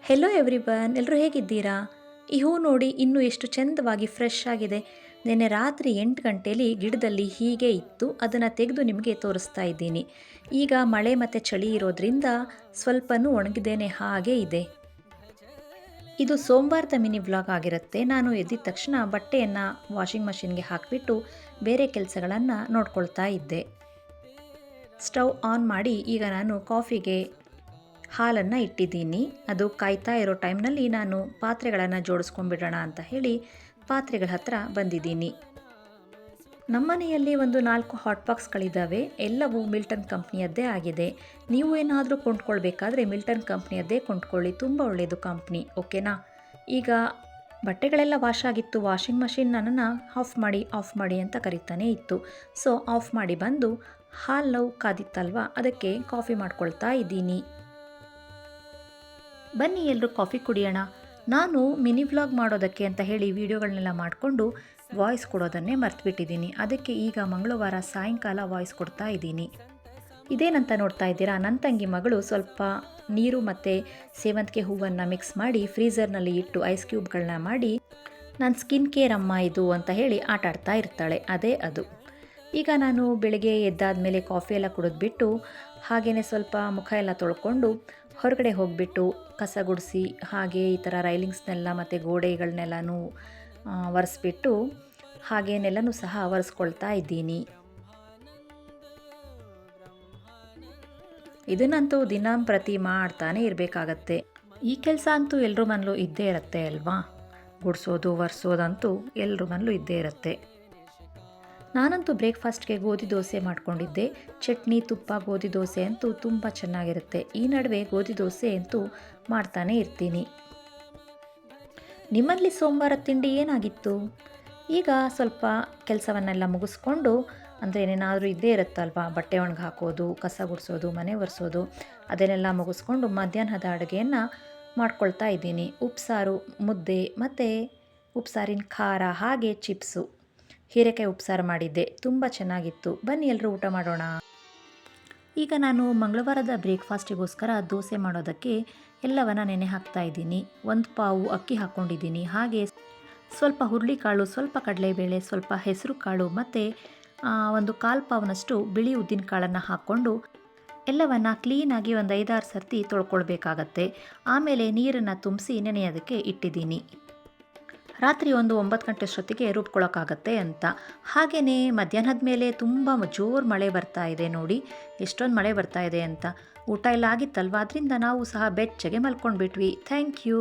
Hello everyone, ಎಲ್ಲರೂ ಹೇಗಿದ್ದೀರಾ? ಈ ಹೂ ನೋಡಿ ಇನ್ನೂ ಎಷ್ಟು ಚಂದವಾಗಿ ಫ್ರೆಶ್ ಆಗಿದೆ. ನಿನ್ನೆ ರಾತ್ರಿ 8 ಗಂಟೆಯಲ್ಲಿ ಗಿಡದಲ್ಲಿ ಹೀಗೆ ಇತ್ತು. ಅದನ್ನು ತೆಗೆದು ನಿಮಗೆ ತೋರಿಸ್ತಾ ಇದ್ದೀನಿ. ಈಗ ಮಳೆ ಮತ್ತು ಚಳಿ ಇರೋದ್ರಿಂದ ಸ್ವಲ್ಪನೂ ಒಣಗಿದೇನೆ ಹಾಗೆ ಇದೆ. ಇದು ಸೋಮವಾರದ ಮಿನಿ ವ್ಲಾಗ್ ಆಗಿರುತ್ತೆ. ನಾನು ಎದ್ದಿದ ತಕ್ಷಣ ಬಟ್ಟೆಯನ್ನು ವಾಷಿಂಗ್ ಮಷಿನ್ಗೆ ಹಾಕಿಬಿಟ್ಟು ಬೇರೆ ಕೆಲಸಗಳನ್ನು ನೋಡ್ಕೊಳ್ತಾ ಇದ್ದೆ. ಸ್ಟವ್ ಆನ್ ಮಾಡಿ ಈಗ ನಾನು ಕಾಫಿಗೆ ಹಾಲನ್ನು ಇಟ್ಟಿದ್ದೀನಿ. ಅದು ಕಾಯ್ತಾ ಇರೋ ಟೈಮ್ನಲ್ಲಿ ನಾನು ಪಾತ್ರೆಗಳನ್ನು ಜೋಡಿಸ್ಕೊಂಡ್ಬಿಡೋಣ ಅಂತ ಹೇಳಿ ಪಾತ್ರೆಗಳ ಹತ್ರ ಬಂದಿದ್ದೀನಿ. ನಮ್ಮನೆಯಲ್ಲಿ ಒಂದು 4 ಹಾಟ್ ಬಾಕ್ಸ್ಗಳಿದ್ದಾವೆ. ಎಲ್ಲವೂ ಮಿಲ್ಟನ್ ಕಂಪ್ನಿಯದ್ದೇ ಆಗಿದೆ. ನೀವು ಏನಾದರೂ ಕೊಂಡ್ಕೊಳ್ಬೇಕಾದ್ರೆ ಮಿಲ್ಟನ್ ಕಂಪ್ನಿಯದ್ದೇ ಕೊಂಡ್ಕೊಳ್ಳಿ, ತುಂಬ ಒಳ್ಳೆಯದು ಕಂಪ್ನಿ, ಓಕೆನಾ? ಈಗ ಬಟ್ಟೆಗಳೆಲ್ಲ ವಾಶ್ ಆಗಿತ್ತು. ವಾಷಿಂಗ್ ಮಷಿನ್ ನನ್ನನ್ನು ಆಫ್ ಮಾಡಿ ಅಂತ ಕರಿತಾನೆ ಇತ್ತು. ಸೊ ಆಫ್ ಮಾಡಿ ಬಂದು ಹಾಲು ಕಾದಿತ್ತಲ್ವ, ಅದಕ್ಕೆ ಕಾಫಿ ಮಾಡ್ಕೊಳ್ತಾ ಇದ್ದೀನಿ. ಬನ್ನಿ ಎಲ್ಲರೂ ಕಾಫಿ ಕುಡಿಯೋಣ. ನಾನು ಮಿನಿ ವ್ಲಾಗ್ ಮಾಡೋದಕ್ಕೆ ಅಂತ ಹೇಳಿ ವಿಡಿಯೋಗಳನ್ನೆಲ್ಲ ಮಾಡಿಕೊಂಡು ವಾಯ್ಸ್ ಕೊಡೋದನ್ನೇ ಮರ್ತುಬಿಟ್ಟಿದ್ದೀನಿ. ಅದಕ್ಕೆ ಈಗ ಮಂಗಳವಾರ ಸಾಯಂಕಾಲ ವಾಯ್ಸ್ ಕೊಡ್ತಾ ಇದ್ದೀನಿ. ಇದೇನಂತ ನೋಡ್ತಾ ಇದ್ದೀರಾ, ನನ್ನ ತಂಗಿ ಮಗಳು ಸ್ವಲ್ಪ ನೀರು ಮತ್ತು ಸೇವಂತಿಗೆ ಹೂವನ್ನು ಮಿಕ್ಸ್ ಮಾಡಿ ಫ್ರೀಝರ್ನಲ್ಲಿ ಇಟ್ಟು ಐಸ್ ಕ್ಯೂಬ್ಗಳನ್ನ ಮಾಡಿ ನಾನು ಸ್ಕಿನ್ ಕೇರ್ ಅಮ್ಮ ಇದು ಅಂತ ಹೇಳಿ ಆಟ ಆಡ್ತಾ ಇರ್ತಾಳೆ. ಅದೇ ಅದು. ಈಗ ನಾನು ಬೆಳಗ್ಗೆ ಎದ್ದಾದ ಮೇಲೆ ಕಾಫಿ ಎಲ್ಲ ಕುಡಿದ್ಬಿಟ್ಟು ಹಾಗೆಯೇ ಸ್ವಲ್ಪ ಮುಖ ಎಲ್ಲ ತೊಳ್ಕೊಂಡು ಹೊರಗಡೆ ಹೋಗಿಬಿಟ್ಟು ಕಸ ಗುಡಿಸಿ ಹಾಗೆ ಈ ಥರ ರೈಲಿಂಗ್ಸ್ನೆಲ್ಲ ಮತ್ತು ಗೋಡೆಗಳನ್ನೆಲ್ಲನೂ ಒರೆಸ್ಬಿಟ್ಟು ಹಾಗೇನೆಲ್ಲನೂ ಸಹ ಒರೆಸ್ಕೊಳ್ತಾ ಇದ್ದೀನಿ. ಇದನ್ನಂತೂ ದಿನಂಪ್ರತಿ ಮಾಡ್ತಾನೆ ಇರಬೇಕಾಗತ್ತೆ. ಈ ಕೆಲಸ ಅಂತೂ ಎಲ್ಲರ ಮನೇಲೂ ಇದ್ದೇ ಇರುತ್ತೆ ಅಲ್ವಾ? ಗುಡಿಸೋದು ಒರೆಸೋದಂತೂ ಎಲ್ಲರ ಮನೇಲೂ ಇದ್ದೇ ಇರುತ್ತೆ. ನಾನಂತೂ ಬ್ರೇಕ್ಫಾಸ್ಟ್ಗೆ ಗೋಧಿ ದೋಸೆ ಮಾಡ್ಕೊಂಡಿದ್ದೆ. ಚಟ್ನಿ, ತುಪ್ಪ, ಗೋಧಿ ದೋಸೆ ಅಂತೂ ತುಂಬ ಚೆನ್ನಾಗಿರುತ್ತೆ. ಈ ನಡುವೆ ಗೋಧಿ ದೋಸೆ ಅಂತೂ ಮಾಡ್ತಾನೆ ಇರ್ತೀನಿ. ನಿಮ್ಮಲ್ಲಿ ಸೋಮವಾರ ತಿಂಡಿ ಏನಾಗಿತ್ತು? ಈಗ ಸ್ವಲ್ಪ ಕೆಲಸವನ್ನೆಲ್ಲ ಮುಗಿಸ್ಕೊಂಡು, ಅಂದರೆ ಏನೇನಾದರೂ ಇದ್ದೇ ಇರುತ್ತಲ್ವ, ಬಟ್ಟೆ ಒಣಗಿ ಹಾಕೋದು, ಕಸ ಗುಡಿಸೋದು, ಮನೆ ಒರೆಸೋದು, ಅದನ್ನೆಲ್ಲ ಮುಗಿಸ್ಕೊಂಡು ಮಧ್ಯಾಹ್ನದ ಅಡುಗೆಯನ್ನು ಮಾಡ್ಕೊಳ್ತಾ ಇದ್ದೀನಿ. ಉಪ್ಸಾರು, ಮುದ್ದೆ ಮತ್ತು ಉಪ್ಸಾರಿನ ಖಾರ ಹಾಗೆ ಚಿಪ್ಸು. ಹೀರೆಕಾಯಿ ಉಪ್ಸಾರು ಮಾಡಿದ್ದೆ, ತುಂಬ ಚೆನ್ನಾಗಿತ್ತು. ಬನ್ನಿ ಎಲ್ಲರೂ ಊಟ ಮಾಡೋಣ. ಈಗ ನಾನು ಮಂಗಳವಾರದ ಬ್ರೇಕ್ಫಾಸ್ಟಿಗೋಸ್ಕರ ದೋಸೆ ಮಾಡೋದಕ್ಕೆ ಎಲ್ಲವನ್ನ ನೆನೆ ಹಾಕ್ತಾ ಇದ್ದೀನಿ. 1 ಪಾವು ಅಕ್ಕಿ ಹಾಕ್ಕೊಂಡಿದ್ದೀನಿ. ಹಾಗೆ ಸ್ವಲ್ಪ ಹುರುಳಿಕಾಳು, ಸ್ವಲ್ಪ ಕಡಲೆಬೇಳೆ, ಸ್ವಲ್ಪ ಹೆಸರು ಕಾಳು ಮತ್ತು ಒಂದು 1/4 ಪಾವ್ನಷ್ಟು ಬಿಳಿ ಉದ್ದಿನ ಕಾಳನ್ನು ಹಾಕ್ಕೊಂಡು ಎಲ್ಲವನ್ನು ಕ್ಲೀನಾಗಿ ಒಂದು 5-6 ಸರ್ತಿ ತೊಳ್ಕೊಳ್ಬೇಕಾಗತ್ತೆ. ಆಮೇಲೆ ನೀರನ್ನು ತುಂಬಿಸಿ ನೆನೆಯೋದಕ್ಕೆ ಇಟ್ಟಿದ್ದೀನಿ. ರಾತ್ರಿ ಒಂದು 9 ಗಂಟೆ ಅಷ್ಟೊತ್ತಿಗೆ ರುಬ್ಕೊಳ್ಳೋಕ್ಕಾಗತ್ತೆ ಅಂತ. ಹಾಗೆಯೇ ಮಧ್ಯಾಹ್ನದ ಮೇಲೆ ತುಂಬ ಜೋರು ಮಳೆ ಬರ್ತಾ ಇದೆ ನೋಡಿ, ಎಷ್ಟೊಂದು ಮಳೆ ಬರ್ತಾ ಇದೆ ಅಂತ. ಊಟ ಎಲ್ಲ ಆಗಿತ್ತಲ್ವ, ಅದರಿಂದ ನಾವು ಸಹ ಬೆಚ್ಚಗೆ ಮಲ್ಕೊಂಡ್ಬಿಟ್ವಿ. Thank you.